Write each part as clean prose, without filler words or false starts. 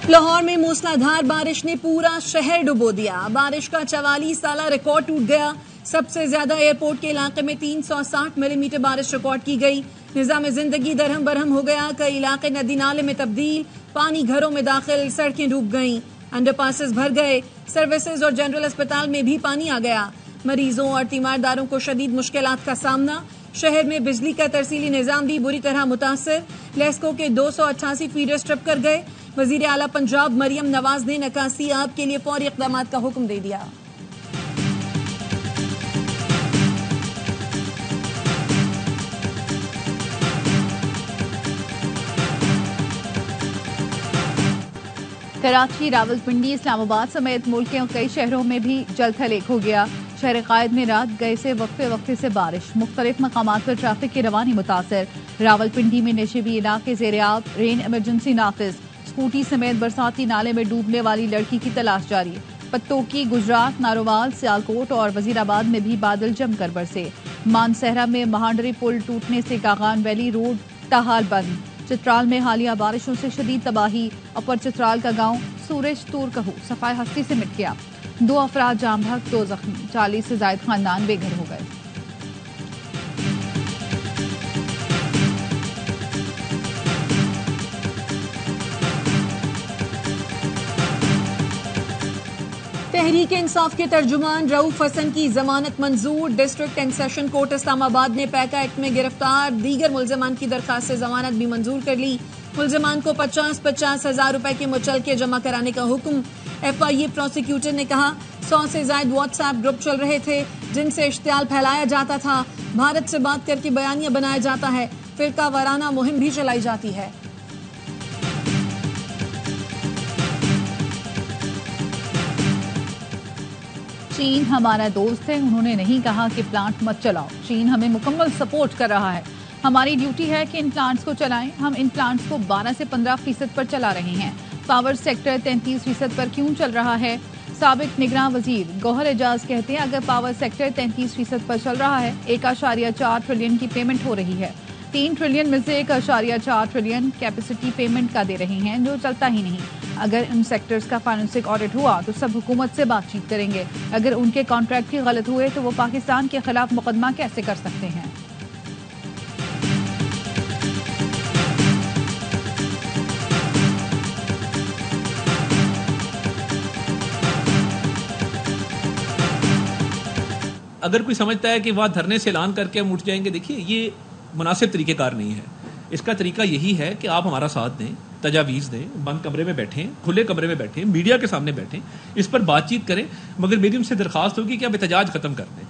لاہور میں موسلادھار بارش نے پورا شہر ڈبو دیا. بارش کا 44 سالہ ریکارڈ ٹوٹ گیا. سب سے زیادہ ایئرپورٹ کے علاقے میں 360 ملی میٹر بارش ریکارڈ کی گئی. نظام زندگی درہم برہم ہو گیا. کئی علاقے ندی نالے میں تبدیل. پانی گھروں میں داخل. سڑکیں ڈوب گئیں. انڈر پاسز بھر گئے. سروسز اور جنرل اسپتال میں بھی پانی آ گیا. مریضوں اور تیمارداروں کو شدید مشکلات کا سامنا. شہر میں بجلی کا ترسیلی نظام بھی بری طرح متاثر. لیسکو کے 288 فیڈرز ٹرپ کر گئے. وزیر اعلیٰ پنجاب مریم نواز نے نکاسی آب کے لیے فوری اقدامات کا حکم دے دیا. کراچی، راولپنڈی، اسلام آباد سمیت ملک کے کئی شہروں میں بھی جل تھل ایک ہو گیا. شہر قائد میں رات گئے سے وقفے سے بارش. مختلف مقامات پر ٹریفک کی روانی متاثر. راولپنڈی میں نشیبی علاقے زیر آب. رین ایمرجنسی نافذ. اسکوٹی سمیت برساتی نالے میں ڈوبنے والی لڑکی کی تلاش جاری. پتوکی، گجرات، ناروال، سیالکوٹ اور وزیرآباد میں بھی بادل جم کر برسے. مانسہرہ میں مہانڈری پل ٹوٹنے سے کاغان ویلی روڈ تاحال بند. چترال میں حالیہ بارشوں سے شدید تباہی. اپر چترال کا گاؤں سورج تور کہو صفائے ہستی سے مٹ گیا. 2 افراد جام بحق، 2 زخمی. 40 سے زائد خاندان بے گھر ہو گئے. تحریک انصاف کے ترجمان رؤوف حسن کی ضمانت منظور. ڈسٹرکٹ اینڈ سیشن کورٹ اسلام آباد نے پیکا ایکٹ میں گرفتار دیگر ملزمان کی درخواست سے ضمانت بھی منظور کر لی. ملزمان کو 50,000 روپے کے مچلکے جمع کرانے کا حکم. ایف آئی اے پروسیکیوٹر نے کہا 100 سے زائد واٹس ایپ گروپ چل رہے تھے جن سے اشتعال پھیلایا جاتا تھا. بھارت سے بات کر کے بیانیہ بنایا جاتا ہے. فرقہ وارانہ مہم بھی چلائی جاتی ہے. چین ہمارا دوست ہے. انہوں نے نہیں کہا کہ پلانٹ مت چلاؤ. چین ہمیں مکمل سپورٹ کر رہا ہے. ہماری ڈیوٹی ہے کہ ان پلانٹس کو چلائیں. ہم ان پلانٹس کو 12 سے 15% پر چلا رہے ہیں. پاور سیکٹر 33% پر کیوں چل رہا ہے؟ سابق نگراں وزیر گوہر اعجاز کہتے ہیں اگر پاور سیکٹر 33% پر چل رہا ہے 1.4 ٹریلین کی پیمنٹ ہو رہی ہے. 3 ٹریلین میں سے 1.4 ٹریلین کیپیسٹی پیمنٹ کا دے رہے ہیں جو چلتا ہی نہیں. اگر ان سیکٹرز کا فائنینسنگ آڈٹ ہوا تو سب حکومت سے بات چیت کریں گے. اگر ان کے کانٹریکٹ ہی غلط ہوئے تو وہ پاکستان کے خلاف مقدمہ کیسے کر سکتے ہیں؟ اگر کوئی سمجھتا ہے کہ وہاں دھرنے سے اعلان کر کے ہم اٹھ جائیں گے، دیکھیے یہ مناسب طریقہ کار نہیں ہے. اس کا طریقہ یہی ہے کہ آپ ہمارا ساتھ دیں، تجاویز دیں، بند کمرے میں بیٹھیں، کھلے کمرے میں بیٹھیں، میڈیا کے سامنے بیٹھیں، اس پر بات چیت کریں. مگر میری ان سے درخواست ہوگی کہ آپ احتجاج ختم کر دیں.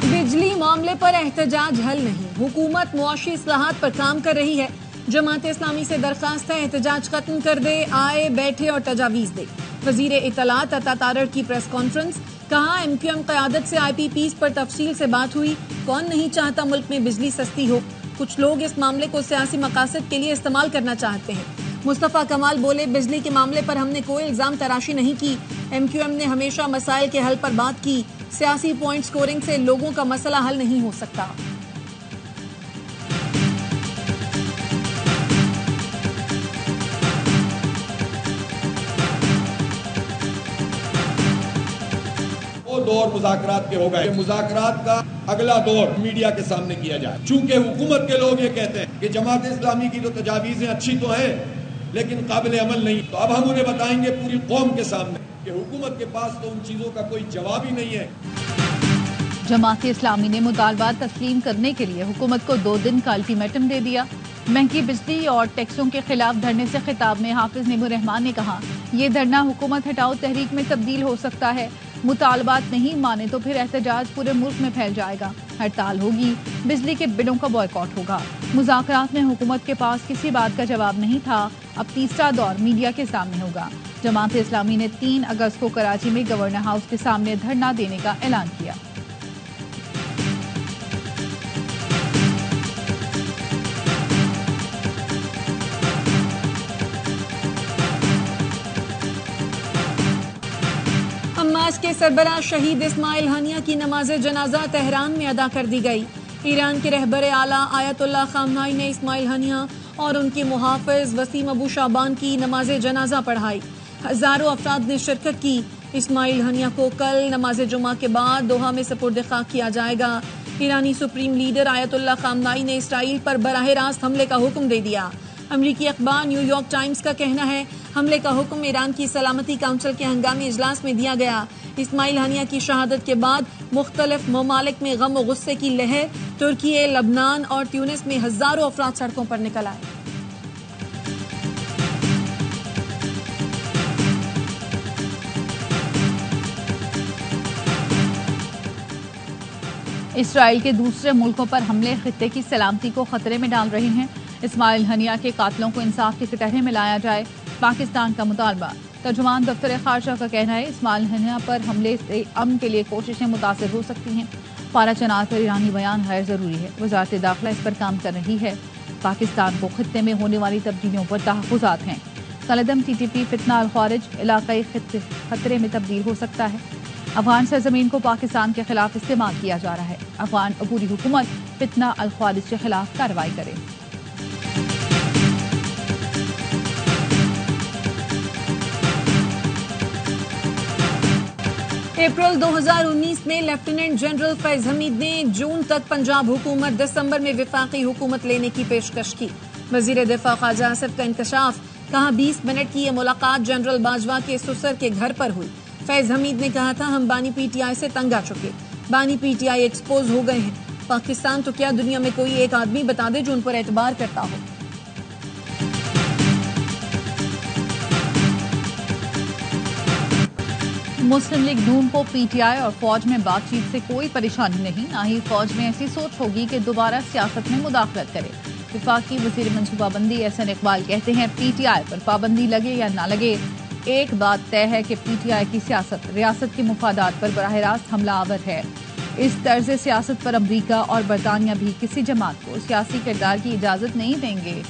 بجلی معاملے پر احتجاج حل نہیں. حکومت معاشی اصلاحات پر کام کر رہی ہے. جماعت اسلامی سے درخواست ہے احتجاج ختم کر دے، آئے بیٹھے اور تجاویز دے. وزیر اطلاعات عطا تارڑ کی پریس کانفرنس. کہا ایم کیو ایم قیادت سے آئی پی پیز پر تفصیل سے بات ہوئی. کون نہیں چاہتا ملک میں بجلی سستی ہو؟ کچھ لوگ اس معاملے کو سیاسی مقاصد کے لیے استعمال کرنا چاہتے ہیں. مصطفیٰ کمال بولے بجلی کے معاملے پر ہم نے کوئی الزام تراشی نہیں کی. ایم کیو ایم نے ہمیشہ مسائل کے حل پر بات کی. سیاسی پوائنٹ سکورنگ سے لوگوں کا مسئلہ حل نہیں ہو سکتا. دور مذاکرات کے ہو گئے. مذاکرات کا اگلا دور میڈیا کے سامنے کیا جائے. چونکہ حکومت کے لوگ یہ کہتے ہیں کہ جماعت اسلامی کی تو تجاویزیں اچھی تو ہیں لیکن قابل عمل نہیں، تو اب ہم انہیں بتائیں گے پوری قوم کے سامنے کہ حکومت کے پاس تو ان چیزوں کا کوئی جواب ہی نہیں ہے. جماعت اسلامی نے مطالبات تسلیم کرنے کے لیے حکومت کو 2 دن کا الٹیمیٹم دے دیا. مہنگی بجلی اور ٹیکسوں کے خلاف دھرنے سے خطاب میں حافظ نعیم الرحمان نے کہا یہ دھرنا حکومت ہٹاؤ تحریک میں تبدیل ہو سکتا ہے. مطالبات نہیں مانے تو پھر احتجاج پورے ملک میں پھیل جائے گا. ہڑتال ہوگی، بجلی کے بلوں کا بائیکاٹ ہوگا. مذاکرات میں حکومت کے پاس کسی بات کا جواب نہیں تھا. اب تیسرا دور میڈیا کے سامنے ہوگا. جماعت اسلامی نے 3 اگست کو کراچی میں گورنر ہاؤس کے سامنے دھرنا دینے کا اعلان کیا. حماس کے سربراہ شہید اسماعیل ہنیہ کی نماز جنازہ تہران میں ادا کر دی گئی. ایران کے رہبر اعلیٰ آیت اللہ خامنہئی نے اسماعیل ہنیہ اور ان کے محافظ وسیم ابو شعبان کی نماز جنازہ پڑھائی. ہزاروں افراد نے شرکت کی. اسماعیل ہنیہ کو کل نماز جمعہ کے بعد دوحہ میں سپرد خاک کیا جائے گا. ایرانی سپریم لیڈر آیت اللہ خامنائی نے اسرائیل پر براہ راست حملے کا حکم دے دیا. امریکی اخبار نیو یارک ٹائمز کا کہنا ہے حملے کا حکم ایران کی سلامتی کونسل کے ہنگامی اجلاس میں دیا گیا. اسماعیل ہنیہ کی شہادت کے بعد مختلف ممالک میں غم و غصے کی لہر. ترکی، لبنان اور تیونس میں ہزاروں افراد سڑکوں پر نکل آئے. اسرائیل کے دوسرے ملکوں پر حملے خطے کی سلامتی کو خطرے میں ڈال رہے ہیں. اسماعیل ہنیہ کے قاتلوں کو انصاف کے کٹہرے میں لایا جائے، پاکستان کا مطالبہ. ترجمان دفتر خارجہ کا کہنا ہے اسماعیل ہنیہ پر حملے سے امن کے لیے کوششیں متاثر ہو سکتی ہیں. پارا چنار پر ایرانی بیان غیر ضروری ہے. وزارت داخلہ اس پر کام کر رہی ہے. پاکستان کو خطے میں ہونے والی تبدیلیوں پر تحفظات ہیں. کالعدم TTP فتنہ الخوارج علاقائی خطرے میں تبدیل ہو سکتا ہے. افغان سرزمین کو پاکستان کے خلاف استعمال کیا جا رہا ہے. افغان عبوری حکومت فتنہ الخوارج کے خلاف کارروائی کرے. اپریل 2019 میں لیفٹیننٹ جنرل فیض حمید نے جون تک پنجاب حکومت، دسمبر میں وفاقی حکومت لینے کی پیشکش کی. وزیر دفاع خواجہ آصف کا انکشاف. کہا 20 منٹ کی یہ ملاقات جنرل باجوہ کے سسر کے گھر پر ہوئی. فیض حمید نے کہا تھا ہم بانی PTI سے تنگ آ چکے. بانی PTI ایکسپوز ہو گئے ہیں. پاکستان تو کیا دنیا میں کوئی ایک آدمی بتا دے جو ان پر اعتبار کرتا ہو. مسلم لیگ نون کو PTI اور فوج میں بات چیت سے کوئی پریشانی نہیں، نہ ہی فوج میں ایسی سوچ ہوگی کہ دوبارہ سیاست میں مداخلت کرے. وفاقی وزیر منصوبہ بندی احسن اقبال کہتے ہیں PTI پر پابندی لگے یا نہ لگے، ایک بات طے ہے کہ PTI کی سیاست ریاست کے مفادات پر براہ راست حملہ آور ہے. اس طرز سیاست پر امریکہ اور برطانیہ بھی کسی جماعت کو سیاسی کردار کی اجازت نہیں دیں گے.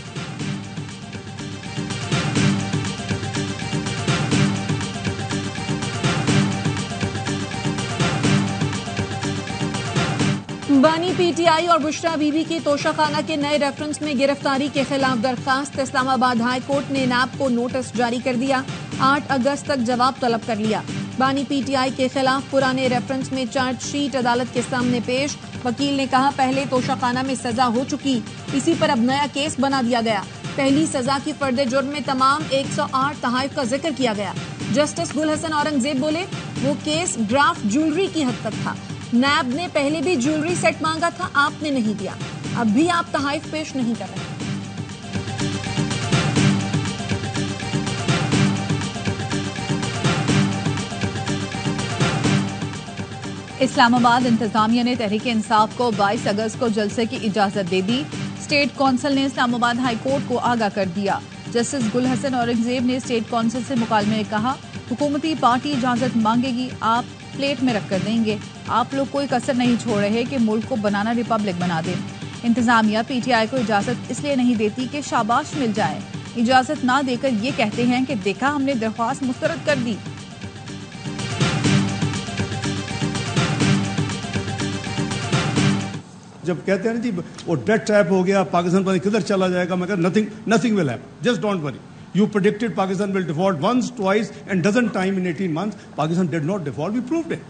بانی PTI اور بشرا بی بی کی توشہ خانہ کے نئے ریفرنس میں گرفتاری کے خلاف درخواست. اسلام آباد ہائی کورٹ نے نیب کو نوٹس جاری کر دیا. 8 اگست تک جواب طلب کر لیا. بانی PTI کے خلاف پرانے ریفرنس میں چارج شیٹ عدالت کے سامنے پیش. وکیل نے کہا پہلے توشہ خانہ میں سزا ہو چکی، اسی پر اب نیا کیس بنا دیا گیا. پہلی سزا کی فرد جرم میں تمام 108 تحائف کا ذکر کیا گیا. جسٹس گل حسن اورنگزیب بولے وہ کیس ڈرافٹ جیولری کی حد تک تھا. نیب نے پہلے بھی جیولری سیٹ مانگا تھا، آپ نے نہیں دیا. اب بھی آپ تحائف پیش نہیں کر رہے. اسلام آباد انتظامیہ نے تحریک انصاف کو 22 اگست کو جلسے کی اجازت دے دی. اسٹیٹ کونسل نے اسلام آباد ہائی کورٹ کو آگاہ کر دیا. جسٹس گل حسن اورنگزیب نے اسٹیٹ کونسل سے مکالمے میں کہا حکومتی پارٹی اجازت مانگے گی، آپ پلیٹ میں رکھ کر دیں گے. آپ لوگ کوئی کسر نہیں چھوڑ رہے کہ ملک کو بنانا ریپبلک بنا دیں. انتظامیہ PTI کو اجازت اس لیے نہیں دیتی کہ شاباش مل جائے. اجازت نہ دے کر یہ کہتے ہیں کہ دیکھا ہم نے درخواست مسترد کر دی. جب کہتے ہیں نا جی وہ ڈیڈ ٹریپ ہو گیا، پاکستان پتہ کدھر چلا جائے گا، میں کہتا nothing will happen. Just don't worry. You predicted Pakistan will default once, twice and dozen times in 18 months. Pakistan did not default. We proved it.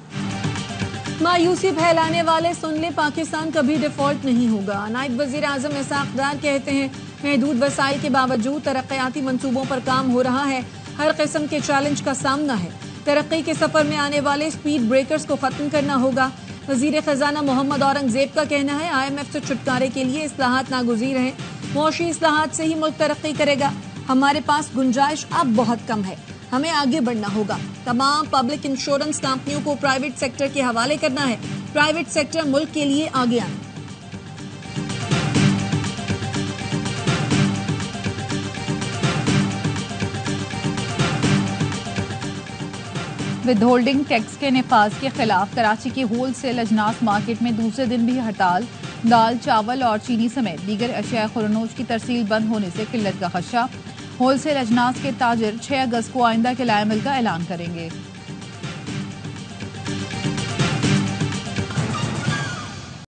مایوسی پھیلانے والے سن لے پاکستان کبھی ڈیفالٹ نہیں ہوگا. نائب وزیر اعظم اسحاق ڈار کہتے ہیں محدود وسائل کے باوجود ترقیاتی منصوبوں پر کام ہو رہا ہے. ہر قسم کے چیلنج کا سامنا ہے. ترقی کے سفر میں آنے والے سپیڈ بریکرز کو ختم کرنا ہوگا. وزیر خزانہ محمد اورنگزیب کا کہنا ہے IMF سے چھٹکارے کے لیے اصلاحات ناگزیر ہیں. معاشی اصلاحات سے ہی ملک ترقی کرے گا. ہمارے پاس گنجائش اب بہت کم ہے، ہمیں آگے بڑھنا ہوگا. تمام پبلک انشورنس کمپنیوں کو پرائیویٹ سیکٹر کے حوالے کرنا ہے. پرائیویٹ سیکٹر ملک کے لیے آگے آنا. ود ہولڈنگ ٹیکس کے نفاذ کے خلاف کراچی کی ہول سیل اجناس مارکیٹ میں دوسرے دن بھی ہڑتال. دال، چاول اور چینی سمیت دیگر اشیاء خورنوش کی ترسیل بند ہونے سے قلت کا خدشہ. ہول سیل اجناس کے تاجر 6 اگست کو آئندہ کے لائے عمل کا اعلان کریں گے.